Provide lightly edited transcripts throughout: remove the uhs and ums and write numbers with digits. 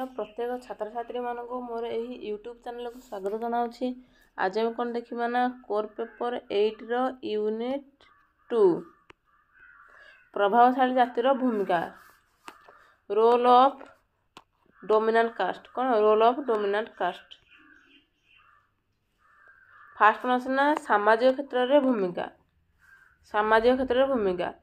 प्रत्येक छात्र छात्री मानक मोर यही यूट्यूब चैनल को स्वागत जनाऊँगी। आज हम कौन देखा ना कोर पेपर 8 रो यूनिट 2 प्रभावशाली जातिर भूमिका रोल ऑफ डोमिनेंट कास्ट। कौन role of dominant caste? First कौन आसे ना सामाजिक क्षेत्र में भूमिका। सामाजिक क्षेत्र में भूमिका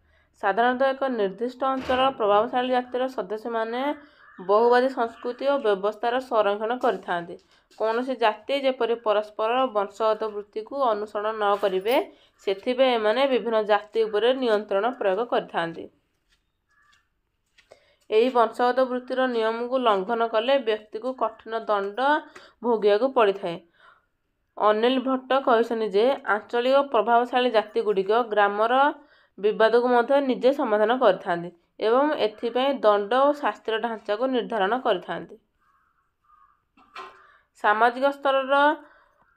साधारणतः एक निर्दिष्ट अंचल प्रभावशाली जातिर सदस्य माने बहुवादी संस्कृति और व्यवस्थार संरक्षण करथांती। कौन सी जाति जेपरि परस्पर वंशगत वृत्ति को अनुसरण न करिवे सेथिबे एमाने विभिन्न जाति उपरे नियंत्रण प्रयोग करथांती। एही वंशगत वृत्तिर नियम को लंघन कले व्यक्ति को कठिन दंड भोगिया को पड़ी थाए। अनिल भट्ट कहछन जे आंचलिक प्रभावशाली जाति गुड़िक ग्रामर विवाद को मध्य निजे समाधान करथांती एवं एथिपाई दंड और शास्त्रीय ढांचा को निर्धारण करथांती। सामाजिक स्तर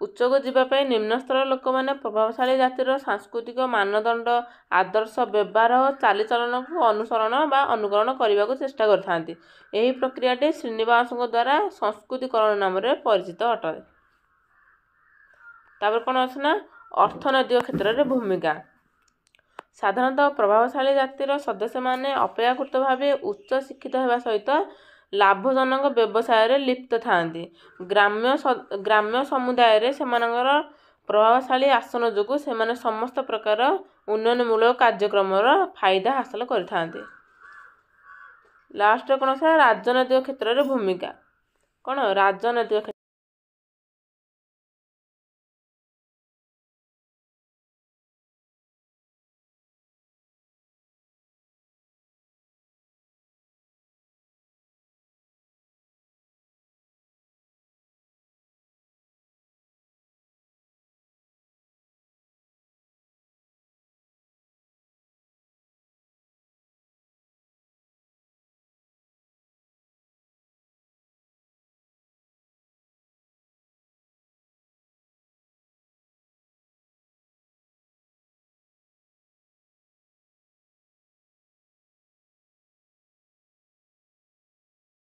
उच्च को जीवाई निम्न स्तर लोक मैंने प्रभावशाली जातिर सांस्कृतिक मानदंड आदर्श व्यवहार और चालीचलन को अनुसरण बा अनुकरण करने को चेष्टा करथांती। एही प्रक्रियाटी श्रीनिवास द्वारा संस्कृतिकरण नाम रे परिचित अटे। तापर कौन अच्छे ना अर्थनैतिक क्षेत्र में भूमिका। साधारणतः प्रभावशाली जातिर सदस्य माने अपेक्षाकृत भाव उच्च शिक्षित होगा सहित लाभजनक व्यवसाय रे लिप्त थांती। ग्राम्य समुदाय रे सेमानकर प्रभावशाली आसन जोगु सेमाने समस्त प्रकार उन्नयनमूलक कार्यक्रम फायदा हासिल करथांती। लास्ट कौन से राजनैतिक क्षेत्र में भूमिका। कौन राजनैतिक